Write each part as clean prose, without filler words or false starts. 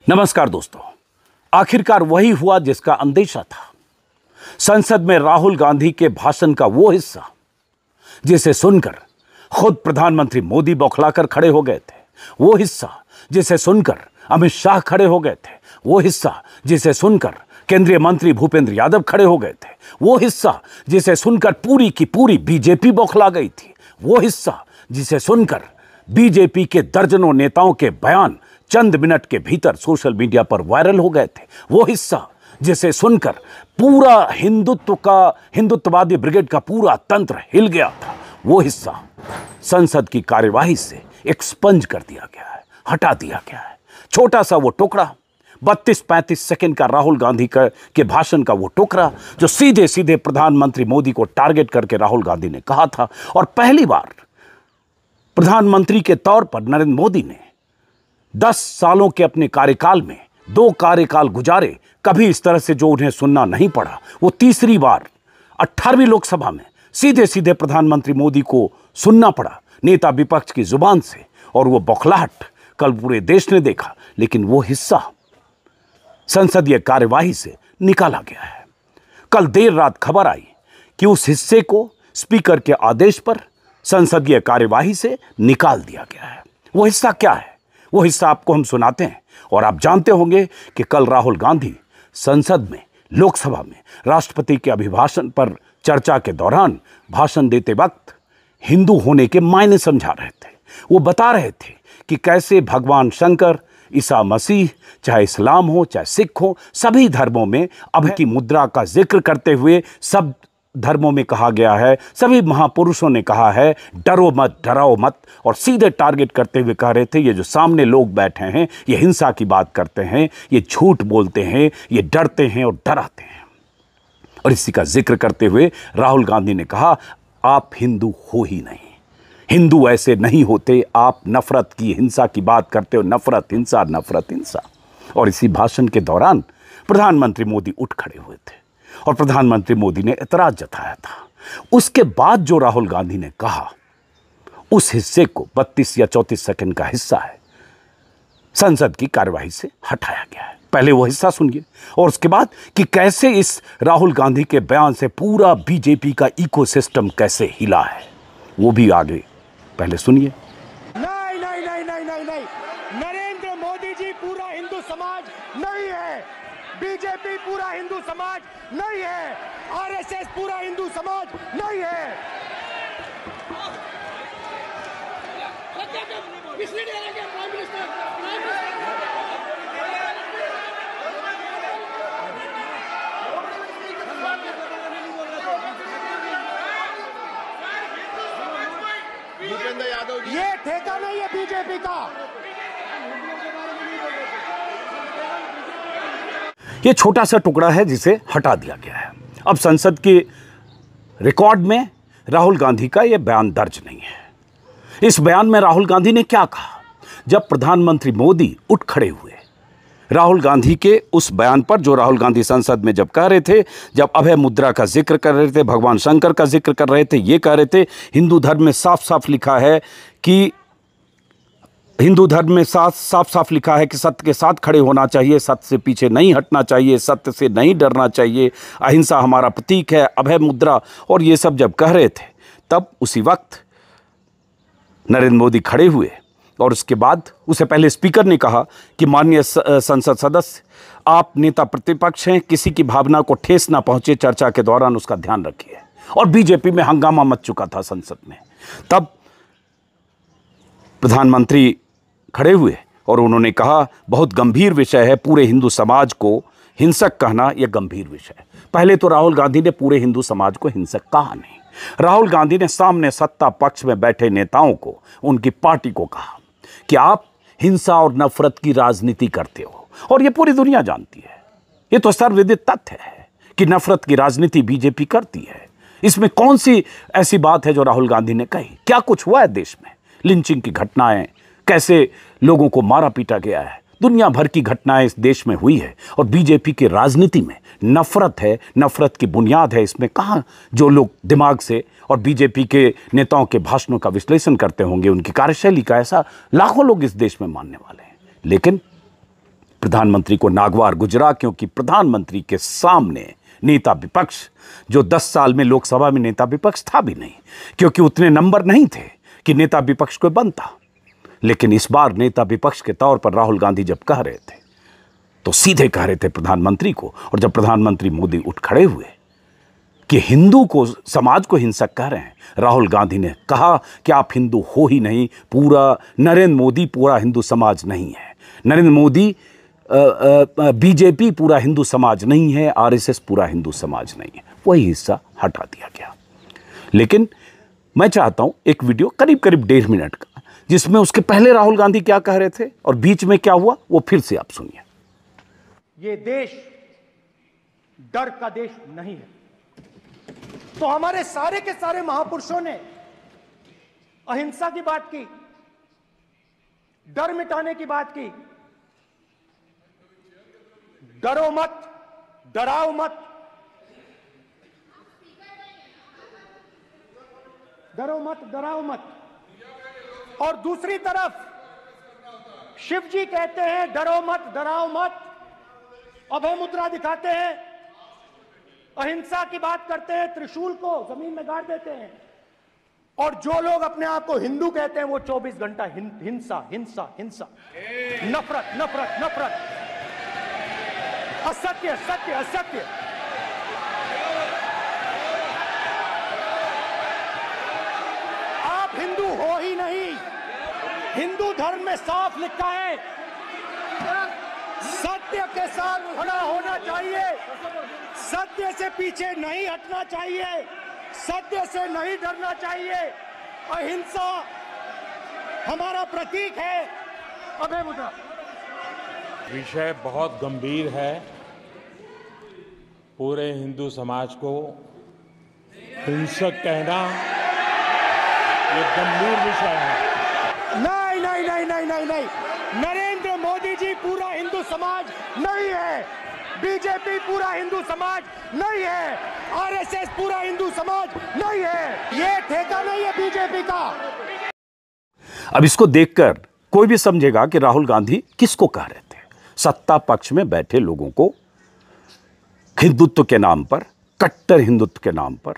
नमस्कार दोस्तों, आखिरकार वही हुआ जिसका अंदेशा था। संसद में राहुल गांधी के भाषण का वो हिस्सा जिसे सुनकर खुद प्रधानमंत्री मोदी बौखलाकर खड़े हो गए थे, वो हिस्सा जिसे सुनकर अमित शाह खड़े हो गए थे, वो हिस्सा जिसे सुनकर केंद्रीय मंत्री भूपेंद्र यादव खड़े हो गए थे, वो हिस्सा जिसे सुनकर पूरी की पूरी बीजेपी बौखला गई थी, वो हिस्सा जिसे सुनकर बीजेपी के दर्जनों नेताओं के बयान चंद मिनट के भीतर सोशल मीडिया पर वायरल हो गए थे, वो हिस्सा जिसे सुनकर पूरा हिंदुत्ववादी ब्रिगेड का पूरा तंत्र हिल गया था, वो हिस्सा संसद की कार्यवाही से एक्सपंज कर दिया गया है, हटा दिया गया है। छोटा सा वो टुकड़ा 32-35 सेकंड का राहुल गांधी के भाषण का वो टुकड़ा जो सीधे सीधे प्रधानमंत्री मोदी को टारगेट करके राहुल गांधी ने कहा था। और पहली बार प्रधानमंत्री के तौर पर नरेंद्र मोदी ने 10 सालों के अपने कार्यकाल में 2 कार्यकाल गुजारे, कभी इस तरह से जो उन्हें सुनना नहीं पड़ा। वो तीसरी बार 18वीं लोकसभा में सीधे सीधे प्रधानमंत्री मोदी को सुनना पड़ा नेता विपक्ष की जुबान से, और वो बौखलाहट कल पूरे देश ने देखा। लेकिन वो हिस्सा संसदीय कार्यवाही से निकाला गया है। कल देर रात खबर आई कि उस हिस्से को स्पीकर के आदेश पर संसदीय कार्यवाही से निकाल दिया गया है। वो हिस्सा क्या है? वो हिस्सा आपको हम सुनाते हैं। और आप जानते होंगे कि कल राहुल गांधी संसद में, लोकसभा में राष्ट्रपति के अभिभाषण पर चर्चा के दौरान भाषण देते वक्त हिंदू होने के मायने समझा रहे थे। वो बता रहे थे कि कैसे भगवान शंकर, ईसा मसीह, चाहे इस्लाम हो चाहे सिख हो, सभी धर्मों में अभय की मुद्रा का जिक्र करते हुए सब धर्मों में कहा गया है, सभी महापुरुषों ने कहा है, डरो मत, डराओ मत। और सीधे टारगेट करते हुए कह रहे थे ये जो सामने लोग बैठे हैं ये हिंसा की बात करते हैं, ये झूठ बोलते हैं, ये डरते हैं और डराते हैं। और इसी का जिक्र करते हुए राहुल गांधी ने कहा आप हिंदू हो ही नहीं, हिंदू ऐसे नहीं होते, आप नफरत की, हिंसा की बात करते हो, नफरत हिंसा, नफरत हिंसा। और इसी भाषण के दौरान प्रधानमंत्री मोदी उठ खड़े हुए थे और प्रधानमंत्री मोदी ने एतराज जताया था। उसके बाद जो राहुल गांधी ने कहा उस हिस्से को 32 या 34 सेकंड का हिस्सा है, संसद की कार्यवाही से हटाया गया है। पहले वो हिस्सा सुनिए और उसके बाद कि कैसे इस राहुल गांधी के बयान से पूरा बीजेपी का इकोसिस्टम कैसे हिला है, वो भी आगे पहले सुनिए। नहीं नहीं नहीं नहीं नहीं नहीं, नरेंद्र मोदी जी पूरा हिंदू समाज नहीं है, बीजेपी पूरा हिंदू समाज नहीं है, आरएसएस पूरा हिंदू समाज नहीं है। ये ठेका नहीं है बीजेपी का। ये छोटा सा टुकड़ा है जिसे हटा दिया गया है। अब संसद के रिकॉर्ड में राहुल गांधी का यह बयान दर्ज नहीं है। इस बयान में राहुल गांधी ने क्या कहा? जब प्रधानमंत्री मोदी उठ खड़े हुए राहुल गांधी के उस बयान पर, जो राहुल गांधी संसद में जब कह रहे थे, जब अभय मुद्रा का जिक्र कर रहे थे, भगवान शंकर का जिक्र कर रहे थे, ये कह रहे थे हिंदू धर्म में साफ साफ लिखा है कि सत्य के साथ खड़े होना चाहिए, सत्य से पीछे नहीं हटना चाहिए, सत्य से नहीं डरना चाहिए, अहिंसा हमारा प्रतीक है, अभय मुद्रा, और ये सब जब कह रहे थे, तब उसी वक्त नरेंद्र मोदी खड़े हुए और उसके बाद उसे पहले स्पीकर ने कहा कि माननीय संसद सदस्य, आप नेता प्रतिपक्ष हैं, किसी की भावना को ठेस ना पहुंचे चर्चा के दौरान, उसका ध्यान रखिए। और बीजेपी में हंगामा मच चुका था संसद में। तब प्रधानमंत्री खड़े हुए और उन्होंने कहा बहुत गंभीर विषय है, पूरे हिंदू समाज को हिंसक कहना यह गंभीर विषय है। पहले तो राहुल गांधी ने पूरे हिंदू समाज को हिंसक कहा नहीं। राहुल गांधी ने सामने सत्ता पक्ष में बैठे नेताओं को, उनकी पार्टी को कहा कि आप हिंसा और नफरत की राजनीति करते हो, और ये पूरी दुनिया जानती है, ये तो सर्वविदित तथ्य है कि नफरत की राजनीति बीजेपी करती है। इसमें कौन सी ऐसी बात है जो राहुल गांधी ने कही? क्या कुछ हुआ है देश में? लिंचिंग की घटनाएं, कैसे लोगों को मारा पीटा गया है, दुनिया भर की घटनाएं इस देश में हुई है। और बीजेपी की राजनीति में नफरत है, नफरत की बुनियाद है। इसमें कहाँ जो लोग दिमाग से और बीजेपी के नेताओं के भाषणों का विश्लेषण करते होंगे, उनकी कार्यशैली का, ऐसा लाखों लोग इस देश में मानने वाले हैं। लेकिन प्रधानमंत्री को नागवार गुजरा, क्योंकि प्रधानमंत्री के सामने नेता विपक्ष, जो 10 साल में लोकसभा में नेता विपक्ष था भी नहीं, क्योंकि उतने नंबर नहीं थे कि नेता विपक्ष को बनता। लेकिन इस बार नेता विपक्ष के तौर पर राहुल गांधी जब कह रहे थे तो सीधे कह रहे थे प्रधानमंत्री को। और जब प्रधानमंत्री मोदी उठ खड़े हुए कि हिंदू को, समाज को हिंसक कह रहे हैं, राहुल गांधी ने कहा कि आप हिंदू हो ही नहीं, पूरा नरेंद्र मोदी पूरा हिंदू समाज नहीं है, नरेंद्र मोदी बीजेपी पूरा हिंदू समाज नहीं है, आरएसएस पूरा हिंदू समाज नहीं है। वही हिस्सा हटा दिया गया। लेकिन मैं चाहता हूं एक वीडियो करीब करीब 1.5 मिनट का, जिसमें उसके पहले राहुल गांधी क्या कह रहे थे और बीच में क्या हुआ, वो फिर से आप सुनिए। ये देश डर का देश नहीं है। तो हमारे सारे के सारे महापुरुषों ने अहिंसा की बात की, डर मिटाने की बात की। डरो मत, डराओ मत, डरो मत, डराओ मत। और दूसरी तरफ शिव जी कहते हैं डरो मत, डराओ मत, अभय मुद्रा दिखाते हैं, अहिंसा की बात करते हैं, त्रिशूल को जमीन में गाड़ देते हैं। और जो लोग अपने आप को हिंदू कहते हैं वो 24 घंटा हिंसा हिंसा हिंसा, नफरत नफरत नफरत, असत्य सत्य असत्य। आप हिंदू हो ही नहीं। हिंदू धर्म में साफ लिखा है सत्य के साथ खड़ा होना चाहिए, सत्य से पीछे नहीं हटना चाहिए, सत्य से नहीं डरना चाहिए। अहिंसा हमारा प्रतीक है। अभय मुद्रा। विषय बहुत गंभीर है। पूरे हिंदू समाज को हिंसक कहना ये गंभीर विषय है। नहीं नहीं नहीं नहीं नहीं नहीं, नरेंद्र मोदी जी पूरा हिंदू समाज नहीं है, बीजेपी पूरा हिंदू समाज नहीं है, आरएसएस पूरा हिंदू समाज नहीं है। ये ठेका नहीं है बीजेपी का। अब इसको देखकर कोई भी समझेगा कि राहुल गांधी किसको कह रहे थे। सत्ता पक्ष में बैठे लोगों को हिंदुत्व के नाम पर, कट्टर हिंदुत्व के नाम पर,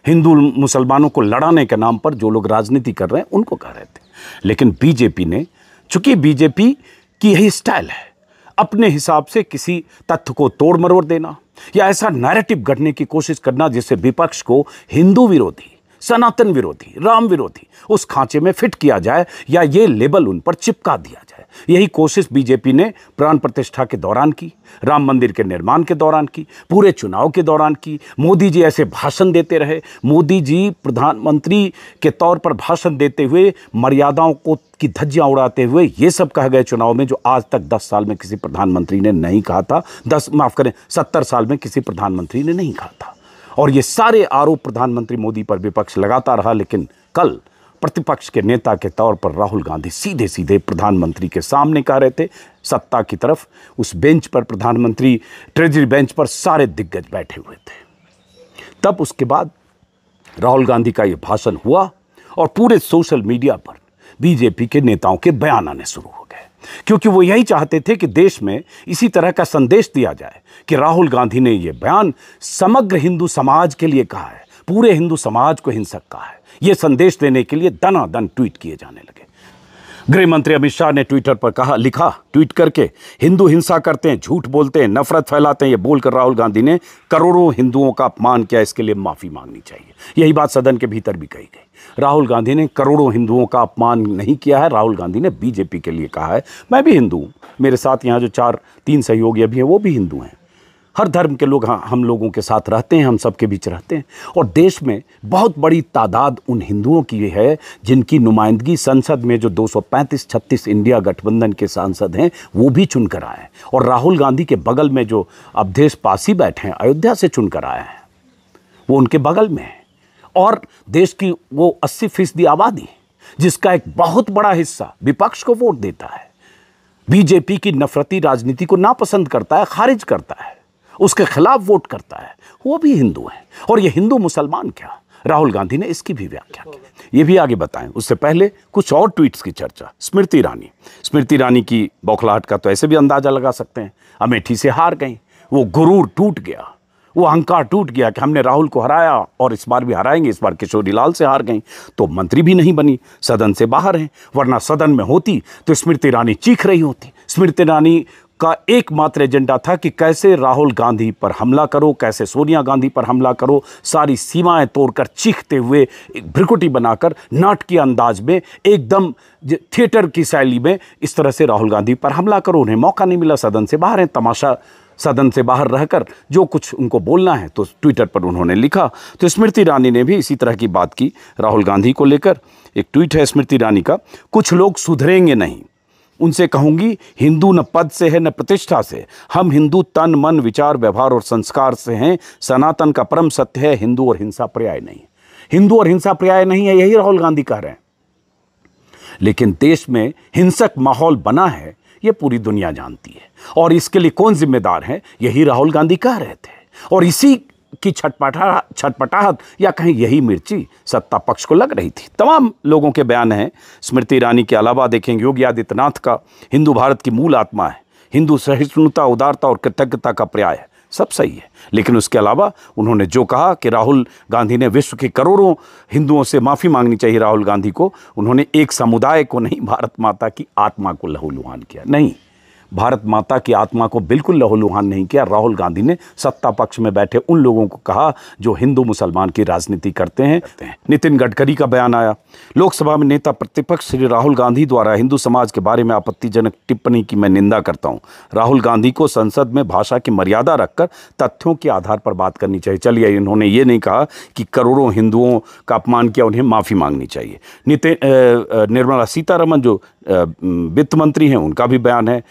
हिंदू मुसलमानों को लड़ाने के नाम पर जो लोग राजनीति कर रहे हैं उनको कह रहे थे। लेकिन बीजेपी ने, चूंकि बीजेपी की यही स्टाइल है, अपने हिसाब से किसी तथ्य को तोड़ मरोड़ देना या ऐसा नैरेटिव गढ़ने की कोशिश करना जिससे विपक्ष को हिंदू विरोधी, सनातन विरोधी, राम विरोधी उस खांचे में फिट किया जाए या ये लेबल उन पर चिपका दिया जाए। यही कोशिश बीजेपी ने प्राण प्रतिष्ठा के दौरान की, राम मंदिर के निर्माण के दौरान की, पूरे चुनाव के दौरान की। मोदी जी ऐसे भाषण देते रहे, मोदी जी प्रधानमंत्री के तौर पर भाषण देते हुए मर्यादाओं को की धज्जियां उड़ाते हुए ये सब कह गए चुनाव में जो आज तक 10 साल में किसी प्रधानमंत्री ने नहीं कहा था। 70 साल में किसी प्रधानमंत्री ने नहीं कहा था। और ये सारे आरोप प्रधानमंत्री मोदी पर विपक्ष लगाता रहा। लेकिन कल प्रतिपक्ष के नेता के तौर पर राहुल गांधी सीधे सीधे प्रधानमंत्री के सामने कह रहे थे, सत्ता की तरफ उस बेंच पर, प्रधानमंत्री ट्रेजरी बेंच पर सारे दिग्गज बैठे हुए थे। तब उसके बाद राहुल गांधी का यह भाषण हुआ और पूरे सोशल मीडिया पर बीजेपी के नेताओं के बयान आने शुरू हो गए, क्योंकि वो यही चाहते थे कि देश में इसी तरह का संदेश दिया जाए कि राहुल गांधी ने यह बयान समग्र हिंदू समाज के लिए कहा है, पूरे हिंदू समाज को हिंसक कहा है। यह संदेश देने के लिए दनादन ट्वीट किए जाने लगे। गृह मंत्री अमित शाह ने ट्विटर पर लिखा, ट्वीट करके, हिंदू हिंसा करते हैं, झूठ बोलते हैं, नफरत फैलाते हैं। ये बोलकर राहुल गांधी ने करोड़ों हिंदुओं का अपमान किया, इसके लिए माफी मांगनी चाहिए। यही बात सदन के भीतर भी कही गई। राहुल गांधी ने करोड़ों हिंदुओं का अपमान नहीं किया है, राहुल गांधी ने बीजेपी के लिए कहा है। मैं भी हिंदू हूं, मेरे साथ यहाँ जो 3 सहयोगी अभी हैं वो भी हिंदू हैं। हर धर्म के लोग हम लोगों के साथ रहते हैं, हम सबके बीच रहते हैं। और देश में बहुत बड़ी तादाद उन हिंदुओं की है जिनकी नुमाइंदगी संसद में जो 235-36 इंडिया गठबंधन के सांसद हैं वो भी चुनकर आए हैं। और राहुल गांधी के बगल में जो अवधेश पासी बैठे हैं, अयोध्या से चुनकर आए हैं, वो उनके बगल में है। और देश की वो 80% आबादी जिसका एक बहुत बड़ा हिस्सा विपक्ष को वोट देता है, बीजेपी की नफरती राजनीति को नापसंद करता है, खारिज करता है, उसके खिलाफ वोट करता है, वो भी हिंदू हैं। और ये हिंदू मुसलमान क्या, राहुल गांधी ने इसकी भी व्याख्या की। ये भी आगे बताएं, उससे पहले कुछ और ट्वीट्स की चर्चा। स्मृति ईरानी की बौखलाहट का तो ऐसे भी अंदाजा लगा सकते हैं। अमेठी से हार गई, वो गुरूर टूट गया, वो अहंकार टूट गया कि हमने राहुल को हराया और इस बार भी हराएंगे। इस बार किशोरी लाल से हार गई तो मंत्री भी नहीं बनी, सदन से बाहर हैं, वरना सदन में होती तो स्मृति ईरानी चीख रही होती। स्मृति ईरानी का एकमात्र एजेंडा था कि कैसे राहुल गांधी पर हमला करो, कैसे सोनिया गांधी पर हमला करो, सारी सीमाएं तोड़कर चीखते हुए एक भ्रिकुटी बनाकर नाटकीय अंदाज में एकदम थिएटर की शैली में इस तरह से राहुल गांधी पर हमला करो। उन्हें मौका नहीं मिला, सदन से बाहर हैं, तमाशा सदन से बाहर रहकर जो कुछ उनको बोलना है तो ट्विटर पर उन्होंने लिखा। तो स्मृति ईरानी ने भी इसी तरह की बात की राहुल गांधी को लेकर। एक ट्वीट है स्मृति ईरानी का, कुछ लोग सुधरेंगे नहीं, उनसे कहूंगी हिंदू न पद से है न प्रतिष्ठा से, हम हिंदू तन मन विचार व्यवहार और संस्कार से हैं। सनातन का परम सत्य है, हिंदू और हिंसा पर्याय नहीं। हिंदू और हिंसा पर्याय नहीं है, यही राहुल गांधी कह रहे हैं। लेकिन देश में हिंसक माहौल बना है ये पूरी दुनिया जानती है, और इसके लिए कौन जिम्मेदार है यही राहुल गांधी कह रहे थे। और इसी की छटपटाहट या कहीं यही मिर्ची सत्ता पक्ष को लग रही थी। तमाम लोगों के बयान हैं। स्मृति ईरानी के अलावा देखेंगे योगी आदित्यनाथ का, हिंदू भारत की मूल आत्मा है, हिंदू सहिष्णुता उदारता और कृतज्ञता का पर्याय है, सब सही है। लेकिन उसके अलावा उन्होंने जो कहा कि राहुल गांधी ने विश्व के करोड़ों हिंदुओं से माफ़ी मांगनी चाहिए राहुल गांधी को, उन्होंने एक समुदाय को नहीं, भारत माता की आत्मा को लहूलुहान किया। नहीं, भारत माता की आत्मा को बिल्कुल लहूलुहान नहीं किया। राहुल गांधी ने सत्ता पक्ष में बैठे उन लोगों को कहा जो हिंदू मुसलमान की राजनीति करते हैं। नितिन गडकरी का बयान आया, लोकसभा में नेता प्रतिपक्ष श्री राहुल गांधी द्वारा हिंदू समाज के बारे में आपत्तिजनक टिप्पणी की मैं निंदा करता हूं। राहुल गांधी को संसद में भाषा की मर्यादा रखकर तथ्यों के आधार पर बात करनी चाहिए। चलिए, इन्होंने ये नहीं कहा कि करोड़ों हिंदुओं का अपमान किया, उन्हें माफ़ी मांगनी चाहिए। निर्मला सीतारमण जो वित्त मंत्री हैं उनका भी बयान है।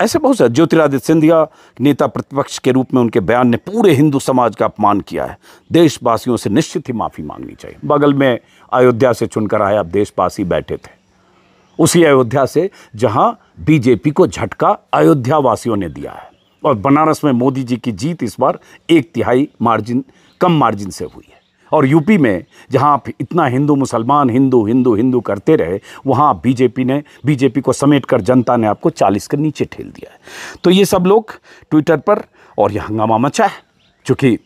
ऐसे बहुत सारे, ज्योतिरादित्य सिंधिया नेता प्रतिपक्ष के रूप में उनके बयान ने पूरे हिंदू समाज का अपमान किया है। देशवासियों से निश्चित ही माफ़ी मांगनी चाहिए। बगल में अयोध्या से चुनकर आए अब देशवासी बैठे थे, उसी अयोध्या से जहां बीजेपी को झटका अयोध्या वासियों ने दिया है। और बनारस में मोदी जी की जीत इस बार 1/3 मार्जिन, कम मार्जिन से हुई है। और यूपी में जहां आप इतना हिंदू मुसलमान हिंदू हिंदू हिंदू करते रहे, वहां बीजेपी को समेटकर जनता ने आपको 40 के नीचे ठेल दिया है। तो ये सब लोग ट्विटर पर, और यह हंगामा मचा है क्योंकि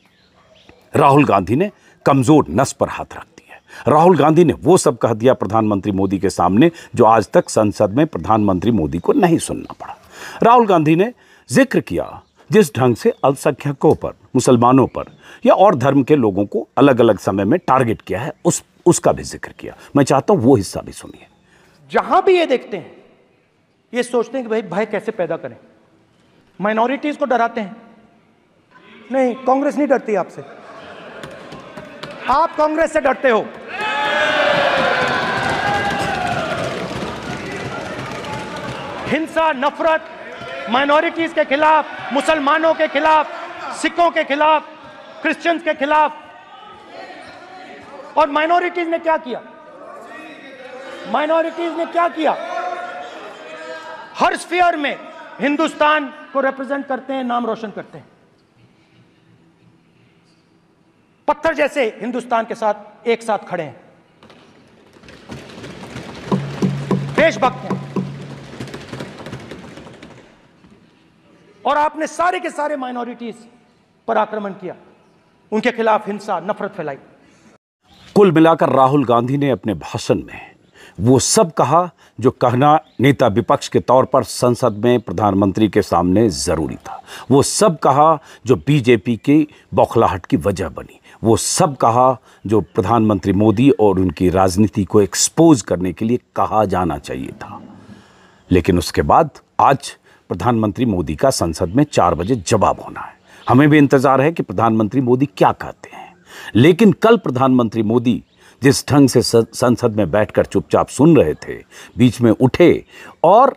राहुल गांधी ने कमजोर नस पर हाथ रख दिया। राहुल गांधी ने वो सब कह दिया प्रधानमंत्री मोदी के सामने जो आज तक संसद में प्रधानमंत्री मोदी को नहीं सुनना पड़ा। राहुल गांधी ने जिक्र किया जिस ढंग से अल्पसंख्यकों पर, मुसलमानों पर या और धर्म के लोगों को अलग अलग समय में टारगेट किया है, उसका भी जिक्र किया। मैं चाहता हूं वो हिस्सा भी सुनिए। जहां भी ये देखते हैं, ये सोचते हैं कि भाई भय कैसे पैदा करें, माइनॉरिटीज को डराते हैं। नहीं, कांग्रेस नहीं डरती आपसे, आप कांग्रेस से डरते हो। हिंसा, नफरत माइनॉरिटीज के खिलाफ, मुसलमानों के खिलाफ, सिखों के खिलाफ, क्रिश्चियंस के खिलाफ। और माइनॉरिटीज ने क्या किया? माइनॉरिटीज ने क्या किया? हर स्फीयर में हिंदुस्तान को रिप्रेजेंट करते हैं, नाम रोशन करते हैं। पत्थर जैसे हिंदुस्तान के साथ एक साथ खड़े हैं, देशभक्त हैं। और आपने सारे के सारे माइनॉरिटीज पर आक्रमण किया, उनके खिलाफ हिंसा, नफरत फैलाई। कुल मिलाकर राहुल गांधी ने अपने भाषण में वो सब कहा जो कहना नेता विपक्ष के तौर पर संसद में प्रधानमंत्री के सामने जरूरी था। वो सब कहा जो बीजेपी की बौखलाहट की वजह बनी। वो सब कहा जो प्रधानमंत्री मोदी और उनकी राजनीति को एक्सपोज करने के लिए कहा जाना चाहिए था। लेकिन उसके बाद आज प्रधानमंत्री मोदी का संसद में 4 बजे जवाब होना है। हमें भी इंतजार है कि प्रधानमंत्री मोदी क्या कहते हैं। लेकिन कल प्रधानमंत्री मोदी जिस ढंग से संसद में बैठकर चुपचाप सुन रहे थे, बीच में उठे और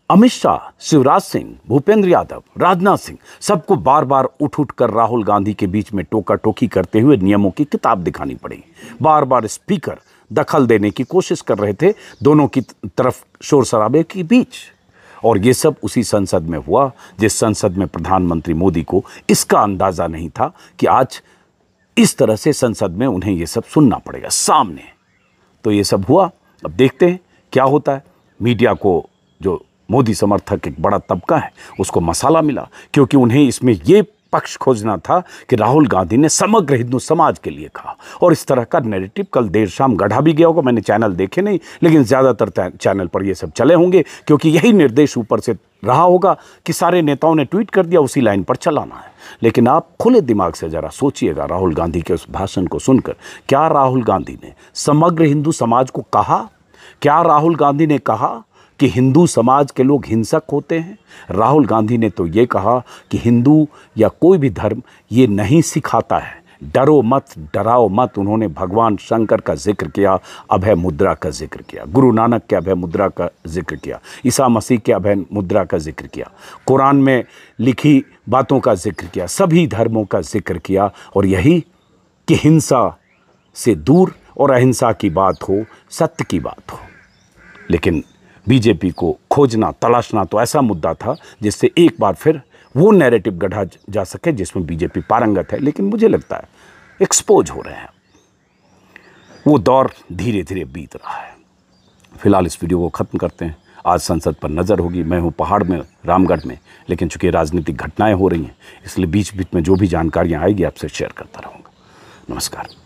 अमित शाह, शिवराज सिंह, भूपेंद्र यादव, राजनाथ सिंह सबको बार बार उठ कर राहुल गांधी के बीच में टोका टोकी करते हुए नियमों की किताब दिखानी पड़ी। बार बार स्पीकर दखल देने की कोशिश कर रहे थे दोनों की तरफ शोर शराबे के बीच। और ये सब उसी संसद में हुआ जिस संसद में प्रधानमंत्री मोदी को इसका अंदाजा नहीं था कि आज इस तरह से संसद में उन्हें ये सब सुनना पड़ेगा सामने। तो ये सब हुआ। अब देखते हैं क्या होता है। मीडिया को, जो मोदी समर्थक एक बड़ा तबका है, उसको मसाला मिला, क्योंकि उन्हें इसमें ये पक्ष खोजना था कि राहुल गांधी ने समग्र हिंदू समाज के लिए कहा। और इस तरह का नैरेटिव कल देर शाम गढ़ा भी गया होगा। मैंने चैनल देखे नहीं, लेकिन ज़्यादातर चैनल पर ये सब चले होंगे, क्योंकि यही निर्देश ऊपर से रहा होगा कि सारे नेताओं ने ट्वीट कर दिया, उसी लाइन पर चलाना है। लेकिन आप खुले दिमाग से ज़रा सोचिएगा, राहुल गांधी के उस भाषण को सुनकर, क्या राहुल गांधी ने समग्र हिंदू समाज को कहा? क्या राहुल गांधी ने कहा कि हिंदू समाज के लोग हिंसक होते हैं? राहुल गांधी ने तो ये कहा कि हिंदू या कोई भी धर्म ये नहीं सिखाता है, डरो मत, डराओ मत। उन्होंने भगवान शंकर का जिक्र किया, अभय मुद्रा का जिक्र किया, गुरु नानक के अभय मुद्रा का जिक्र किया, ईसा मसीह के अभय मुद्रा का जिक्र किया, कुरान में लिखी बातों का जिक्र किया, सभी धर्मों का जिक्र किया। और यही कि हिंसा से दूर और अहिंसा की बात हो, सत्य की बात हो। लेकिन बीजेपी को खोजना, तलाशना तो ऐसा मुद्दा था जिससे एक बार फिर वो नैरेटिव गढ़ा जा सके जिसमें बीजेपी पारंगत है। लेकिन मुझे लगता है एक्सपोज हो रहे हैं, वो दौर धीरे धीरे बीत रहा है। फिलहाल इस वीडियो को ख़त्म करते हैं। आज संसद पर नज़र होगी। मैं हूँ पहाड़ में, रामगढ़ में, लेकिन चूंकि राजनीतिक घटनाएं हो रही हैं, इसलिए बीच बीच में जो भी जानकारियाँ आएगी आपसे शेयर करता रहूँगा। नमस्कार।